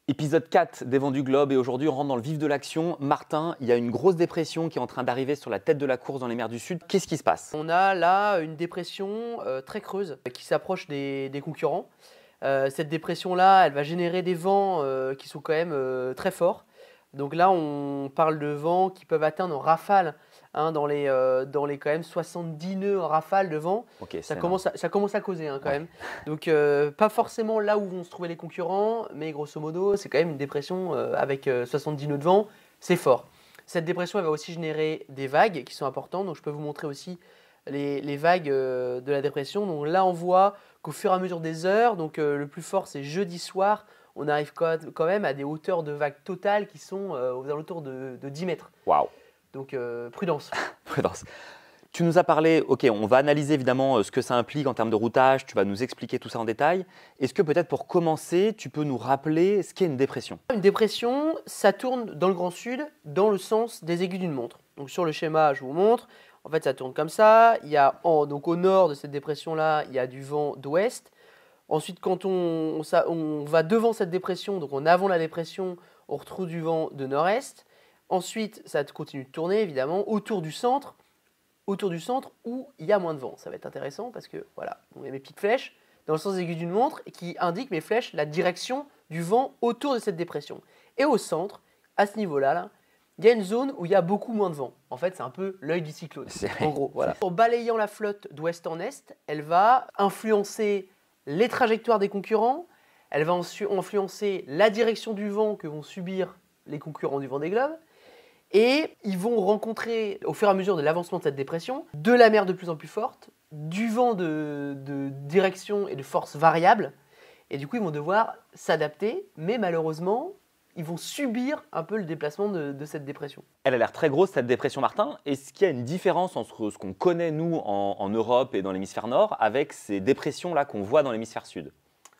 Épisode 4 des Vents du Globe et aujourd'hui on rentre dans le vif de l'action. Martin, il y a une grosse dépression qui est en train d'arriver sur la tête de la course dans les mers du Sud. Qu'est-ce qui se passe? On a là une dépression très creuse qui s'approche des concurrents. Cette dépression-là, elle va générer des vents qui sont quand même très forts. Donc là, on parle de vents qui peuvent atteindre en rafale, dans les quand même 70 nœuds en rafale de vent. Ok, Ça c'est commence à causer quand Ouais. même. Donc pas forcément là où vont se trouver les concurrents, mais grosso modo, c'est quand même une dépression avec 70 nœuds de vent, c'est fort. Cette dépression, elle va aussi générer des vagues qui sont importantes. Donc je peux vous montrer aussi les vagues de la dépression. Donc là, on voit qu'au fur et à mesure des heures, donc le plus fort, c'est jeudi soir, on arrive quand même à des hauteurs de vagues totales qui sont aux alentours de 10 mètres. Waouh, Donc prudence. prudence. Tu nous as parlé, ok, on va analyser évidemment ce que ça implique en termes de routage, tu vas nous expliquer tout ça en détail. Est-ce que peut-être pour commencer, tu peux nous rappeler ce qu'est une dépression? Une dépression, ça tourne dans le Grand Sud, dans le sens des aiguilles d'une montre. Donc sur le schéma, je vous montre. En fait, ça tourne comme ça. Il y a donc au nord de cette dépression-là, il y a du vent d'ouest. Ensuite, quand on va devant cette dépression, donc en avant la dépression, on retrouve du vent de nord-est. Ensuite, ça continue de tourner, évidemment, autour du centre où il y a moins de vent. Ça va être intéressant parce que, voilà, on a mes petites flèches dans le sens des aiguilles d'une montre qui indiquent mes flèches la direction du vent autour de cette dépression. Et au centre, à ce niveau-là, il y a une zone où il y a beaucoup moins de vent. En fait, c'est un peu l'œil du cyclone, en gros. Voilà. En balayant la flotte d'ouest en est, elle va influencer les trajectoires des concurrents, elle va influencer la direction du vent que vont subir les concurrents du Vendée Globe, et ils vont rencontrer, au fur et à mesure de l'avancement de cette dépression, de la mer de plus en plus forte, du vent de direction et de force variable, et du coup ils vont devoir s'adapter, mais malheureusement, ils vont subir un peu le déplacement de cette dépression. Elle a l'air très grosse cette dépression, Martin. Est-ce qu'il y a une différence entre ce qu'on connaît nous en Europe et dans l'hémisphère nord avec ces dépressions-là qu'on voit dans l'hémisphère sud?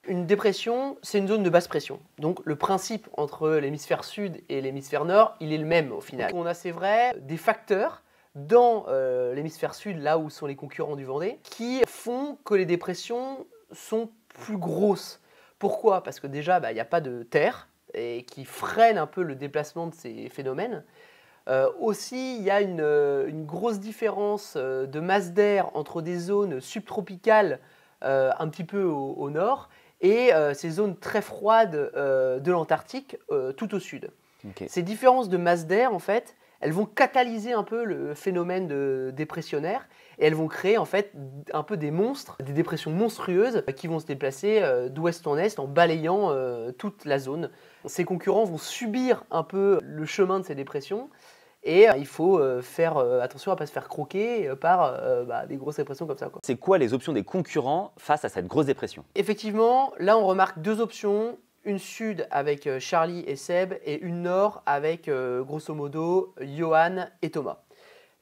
Une dépression, c'est une zone de basse pression. Donc le principe entre l'hémisphère sud et l'hémisphère nord, il est le même au final. On a, c'est vrai, des facteurs dans l'hémisphère sud, là où sont les concurrents du Vendée, qui font que les dépressions sont plus grosses. Pourquoi? Parce que déjà, il n'y a pas de terre et qui freine un peu le déplacement de ces phénomènes. Aussi, il y a une grosse différence de masse d'air entre des zones subtropicales un petit peu au nord et ces zones très froides de l'Antarctique tout au sud. Ok. Ces différences de masse d'air, en fait, elles vont catalyser un peu le phénomène dépressionnaire et elles vont créer en fait un peu des monstres, des dépressions monstrueuses qui vont se déplacer d'ouest en est en balayant toute la zone. Ces concurrents vont subir un peu le chemin de ces dépressions et il faut faire attention à ne pas se faire croquer par des grosses dépressions comme ça, quoi. C'est quoi les options des concurrents face à cette grosse dépression? Effectivement, là on remarque deux options. Une sud avec Charlie et Seb et une nord avec grosso modo Johan et Thomas.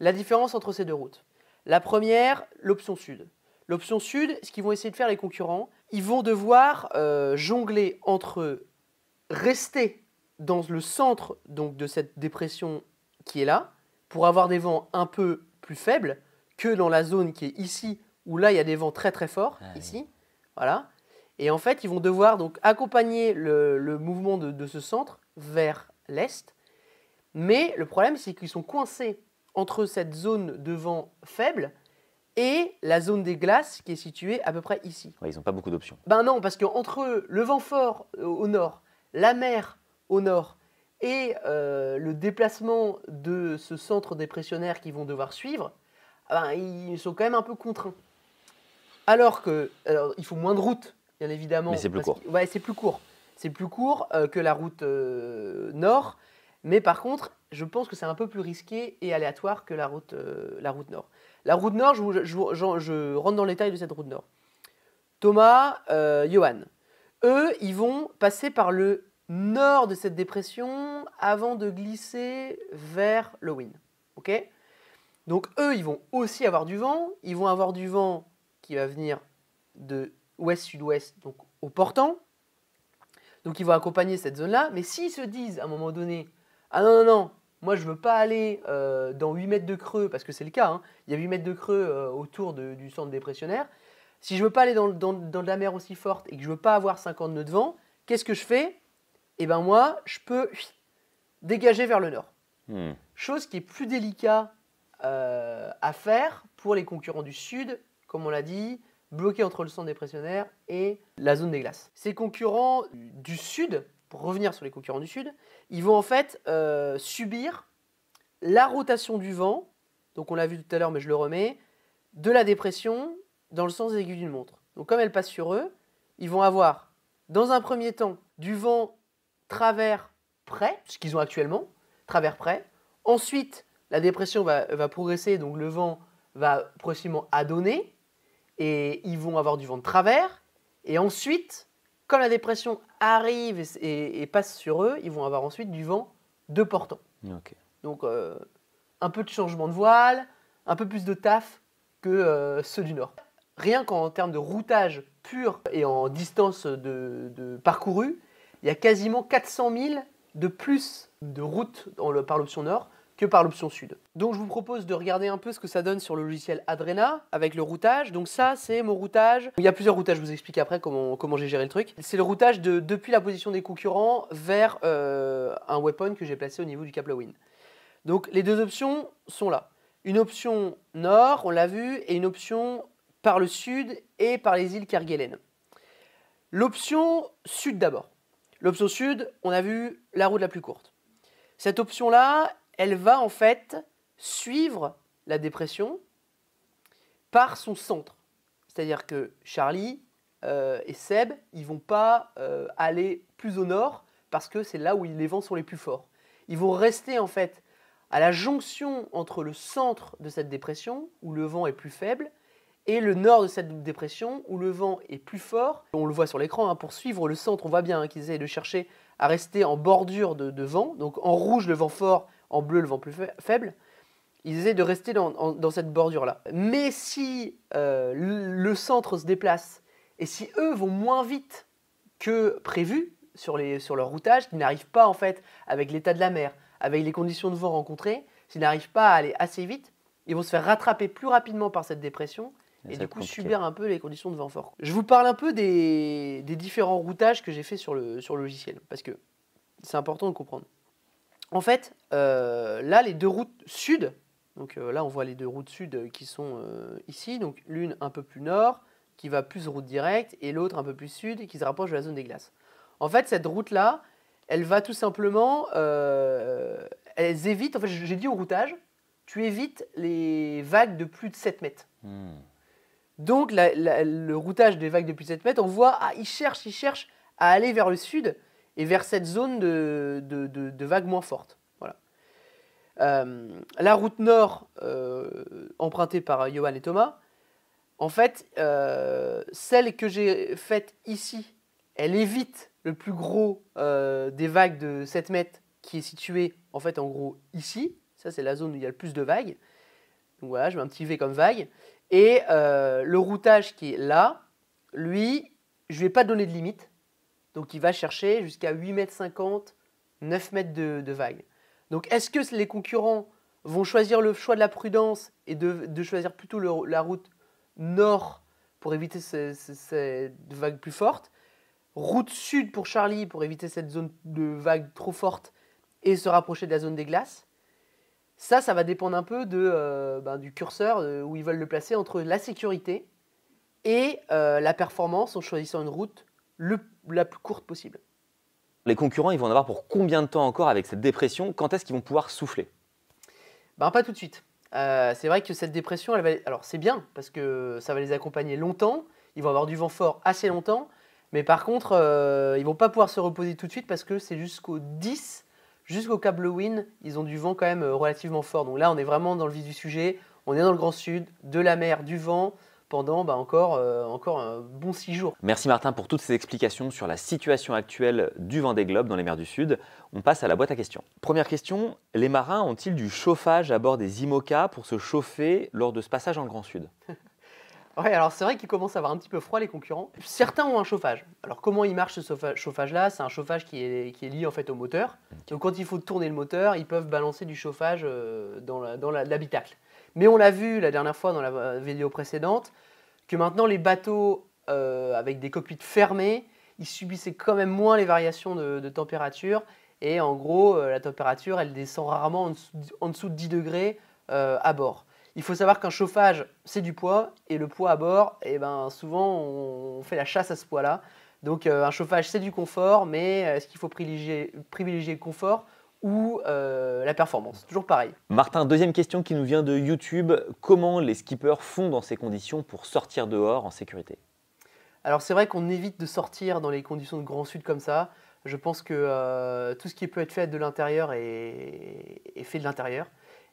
La différence entre ces deux routes. La première, l'option sud. L'option sud, ce qu'ils vont essayer de faire les concurrents, ils vont devoir jongler entre rester dans le centre donc, de cette dépression qui est là, pour avoir des vents un peu plus faibles que dans la zone qui est ici, où là il y a des vents très très forts, ici. Voilà. Et en fait, ils vont devoir donc accompagner le mouvement de ce centre vers l'est. Mais le problème, c'est qu'ils sont coincés entre cette zone de vent faible et la zone des glaces qui est située à peu près ici. Ouais, ils n'ont pas beaucoup d'options. Ben non, parce qu'entre le vent fort au nord, la mer au nord et le déplacement de ce centre dépressionnaire qu'ils vont devoir suivre, ils sont quand même un peu contraints. Alors il faut moins de routes, bien évidemment. Mais c'est plus court. Ouais, c'est plus court. C'est plus court que la route nord. Mais par contre, je pense que c'est un peu plus risqué et aléatoire que la route nord. La route nord, je rentre dans le détail de cette route nord. Thomas, Johan, eux, ils vont passer par le nord de cette dépression avant de glisser vers le Win. Ok ? Donc eux, ils vont aussi avoir du vent. Ils vont avoir du vent qui va venir de ouest-sud-ouest, donc au portant. Donc ils vont accompagner cette zone-là. Mais s'ils se disent à un moment donné, ah non, non, non, moi je ne veux pas aller dans 8 mètres de creux, parce que c'est le cas, hein, il y a 8 mètres de creux autour du centre dépressionnaire. Si je ne veux pas aller dans de la mer aussi forte et que je ne veux pas avoir 50 nœuds de vent, qu'est-ce que je fais? et ben moi, je peux dégager vers le nord. Hmm. Chose qui est plus délicat à faire pour les concurrents du sud, comme on l'a dit, bloqués entre le centre dépressionnaire et la zone des glaces. Ces concurrents du sud, pour revenir sur les concurrents du sud, ils vont en fait subir la rotation du vent, donc on l'a vu tout à l'heure mais je le remets, de la dépression dans le sens des aiguilles d'une montre. Donc comme elle passe sur eux, ils vont avoir dans un premier temps du vent travers près, ce qu'ils ont actuellement, travers près. Ensuite, la dépression va progresser, donc le vent va progressivement adonner et ils vont avoir du vent de travers. Et ensuite, comme la dépression arrive et passe sur eux, ils vont avoir ensuite du vent de portant. Ok. Donc un peu de changement de voile, un peu plus de taf que ceux du nord. Rien qu'en termes de routage pur et en distance de parcouru, il y a quasiment 400 000 de plus de routes par l'option nord que par l'option sud. Donc je vous propose de regarder un peu ce que ça donne sur le logiciel Adrena avec le routage. Donc ça, c'est mon routage. Il y a plusieurs routages, je vous explique après comment j'ai géré le truc. C'est le routage depuis la position des concurrents vers un weapon que j'ai placé au niveau du Cap Lewin. Donc les deux options sont là. Une option nord, on l'a vu, et une option par le sud et par les îles Kerguelen. L'option sud d'abord. L'option sud, on a vu la route la plus courte. Cette option-là, elle va en fait suivre la dépression par son centre. C'est-à-dire que Charlie et Seb, ils ne vont pas aller plus au nord parce que c'est là où les vents sont les plus forts. Ils vont rester en fait à la jonction entre le centre de cette dépression, où le vent est plus faible, et le nord de cette dépression, où le vent est plus fort. On le voit sur l'écran, pour suivre le centre, on voit bien qu'ils essayent de chercher à rester en bordure de vent. Donc en rouge, le vent fort, en bleu, le vent plus faible. Ils essaient de rester dans cette bordure-là. Mais si le centre se déplace, et si eux vont moins vite que prévu sur leur routage, qu'ils n'arrivent pas en fait, avec l'état de la mer, avec les conditions de vent rencontrées, s'ils n'arrivent pas à aller assez vite, ils vont se faire rattraper plus rapidement par cette dépression et du coup subir un peu les conditions de vent fort. Je vous parle un peu des différents routages que j'ai fait sur le logiciel, parce que c'est important de comprendre. En fait, là, les deux routes sud, donc là on voit les deux routes sud qui sont ici, donc l'une un peu plus nord, qui va plus route directe, et l'autre un peu plus sud, qui se rapproche de la zone des glaces. En fait, cette route-là, elle va tout simplement, elles évitent, en fait j'ai dit au routage, tu évites les vagues de plus de 7 mètres. Donc le routage des vagues de plus de 7 mètres, on voit, ils cherchent à aller vers le sud et vers cette zone de vagues moins fortes. Voilà. La route nord, empruntée par Johan et Thomas, en fait, celle que j'ai faite ici, elle évite le plus gros des vagues de 7 mètres qui est situé en fait en gros ici. Ça c'est la zone où il y a le plus de vagues. Donc voilà, je mets un petit V comme vague. Et le routage qui est là, lui, je ne lui ai pas donné de limite. Donc il va chercher jusqu'à 8,50 m, 9 mètres de vague. Donc est-ce que les concurrents vont choisir le choix de la prudence et de choisir plutôt la route nord pour éviter ces vagues plus fortes, route sud pour Charlie pour éviter cette zone de vagues trop forte et se rapprocher de la zone des glaces? Ça va dépendre un peu du curseur où ils veulent le placer entre la sécurité et la performance en choisissant une route la plus courte possible. Les concurrents, ils vont en avoir pour combien de temps encore avec cette dépression? Quand est-ce qu'ils vont pouvoir souffler? Pas tout de suite. C'est vrai que cette dépression, alors c'est bien parce que ça va les accompagner longtemps. Ils vont avoir du vent fort assez longtemps. Mais par contre, ils ne vont pas pouvoir se reposer tout de suite parce que c'est jusqu'au 10, jusqu'au Cap Lewin, ils ont du vent quand même relativement fort. Donc là, on est vraiment dans le vif du sujet. On est dans le Grand Sud, de la mer, du vent, pendant encore un bon 6 jours. Merci Martin pour toutes ces explications sur la situation actuelle du Vendée Globe dans les mers du Sud. On passe à la boîte à questions. Première question, les marins ont-ils du chauffage à bord des IMOCA pour se chauffer lors de ce passage dans le Grand Sud? Ouais, alors c'est vrai qu'ils commencent à avoir un petit peu froid les concurrents. Certains ont un chauffage. Alors comment il marche ce chauffage-là? C'est un chauffage qui est lié en fait au moteur. Donc quand il faut tourner le moteur, ils peuvent balancer du chauffage dans l'habitacle. Mais on l'a vu la dernière fois dans la vidéo précédente, que maintenant les bateaux avec des cockpits fermés, il subissait quand même moins les variations de température. Et en gros, la température, elle descend rarement en dessous de 10 degrés à bord. Il faut savoir qu'un chauffage, c'est du poids, et le poids à bord, eh ben, souvent, on fait la chasse à ce poids-là. Donc un chauffage, c'est du confort, mais est-ce qu'il faut privilégier le confort ou la performance? Toujours pareil. Martin, deuxième question qui nous vient de YouTube. Comment les skippers font dans ces conditions pour sortir dehors en sécurité? Alors c'est vrai qu'on évite de sortir dans les conditions de grand sud comme ça. Je pense que tout ce qui peut être fait de l'intérieur est fait de l'intérieur.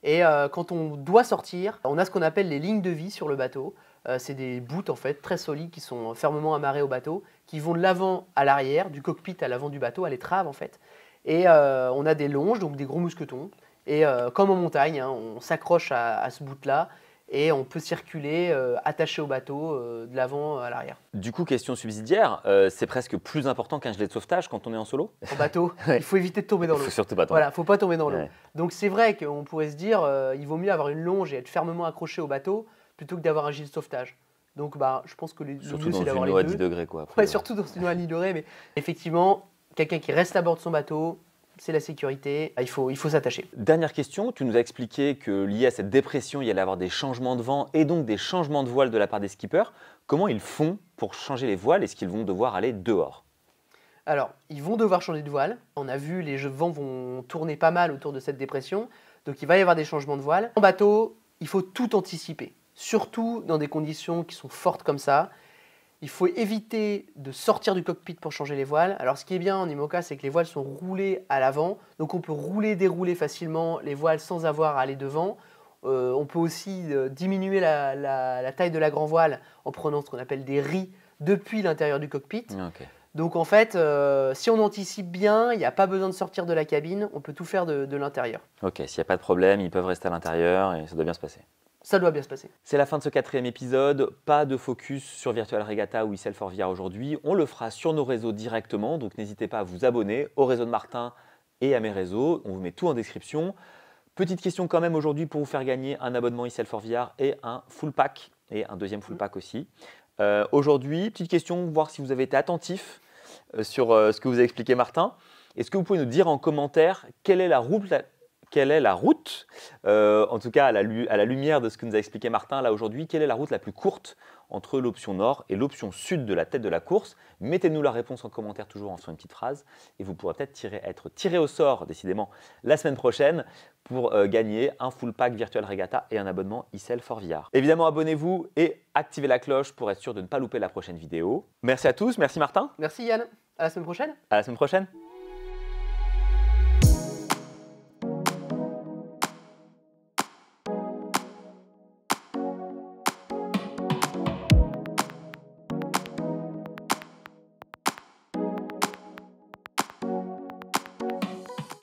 Et quand on doit sortir, on a ce qu'on appelle les lignes de vie sur le bateau. C'est des bouts en fait très solides qui sont fermement amarrés au bateau, qui vont de l'avant à l'arrière, du cockpit à l'avant du bateau, à l'étrave en fait. Et on a des longes, donc des gros mousquetons. Et comme en montagne, hein, on s'accroche à ce bout-là et on peut circuler attaché au bateau de l'avant à l'arrière. Du coup, question subsidiaire, c'est presque plus important qu'un gilet de sauvetage quand on est en solo? En bateau, Ouais. il faut éviter de tomber dans Il l'eau. faut surtout pas tomber. Voilà, faut pas tomber dans l'eau. Ouais. Donc c'est vrai qu'on pourrait se dire, il vaut mieux avoir une longe et être fermement accroché au bateau plutôt que d'avoir un gilet de sauvetage. Donc bah, je pense que le Surtout mieux dans c'est d'avoir une les eau à deux. 10 degrés. Quoi, Ouais, surtout dans une eau à 10 degrés, mais effectivement, quelqu'un qui reste à bord de son bateau, c'est la sécurité, il faut s'attacher. Dernière question, tu nous as expliqué que lié à cette dépression, il y allait avoir des changements de vent et donc des changements de voile de la part des skippers. Comment ils font pour changer les voiles? Est-ce qu'ils vont devoir aller dehors? Alors, ils vont devoir changer de voile. On a vu, les vents vont tourner pas mal autour de cette dépression, donc il va y avoir des changements de voile. En bateau, il faut tout anticiper, surtout dans des conditions qui sont fortes comme ça. Il faut éviter de sortir du cockpit pour changer les voiles. Alors ce qui est bien en IMOCA, c'est que les voiles sont roulées à l'avant, donc on peut rouler, dérouler facilement les voiles sans avoir à aller devant. On peut aussi diminuer la taille de la grand voile en prenant ce qu'on appelle des ris depuis l'intérieur du cockpit. Ok. Donc en fait, si on anticipe bien, il n'y a pas besoin de sortir de la cabine, on peut tout faire de l'intérieur. Ok, s'il n'y a pas de problème, ils peuvent rester à l'intérieur et ça doit bien se passer. Ça doit bien se passer. C'est la fin de ce 4e épisode. Pas de focus sur Virtual Regatta ou eSail4VR aujourd'hui. On le fera sur nos réseaux directement, donc n'hésitez pas à vous abonner au réseau de Martin et à mes réseaux. On vous met tout en description. Petite question quand même aujourd'hui pour vous faire gagner un abonnement eSail4VR et un full pack, et un deuxième full pack aussi. Aujourd'hui, petite question, voir si vous avez été attentif sur ce que vous a expliqué Martin. Est-ce que vous pouvez nous dire en commentaire quelle est la route en tout cas à la lumière de ce que nous a expliqué Martin là aujourd'hui, quelle est la route la plus courte entre l'option nord et l'option sud de la tête de la course? Mettez-nous la réponse en commentaire toujours en faisant une petite phrase et vous pourrez peut-être être tiré au sort décidément la semaine prochaine pour gagner un full pack Virtual Regatta et un abonnement eSail4VR. Évidemment, abonnez-vous et activez la cloche pour être sûr de ne pas louper la prochaine vidéo. Merci à tous, merci Martin. Merci Yann, à la semaine prochaine. À la semaine prochaine.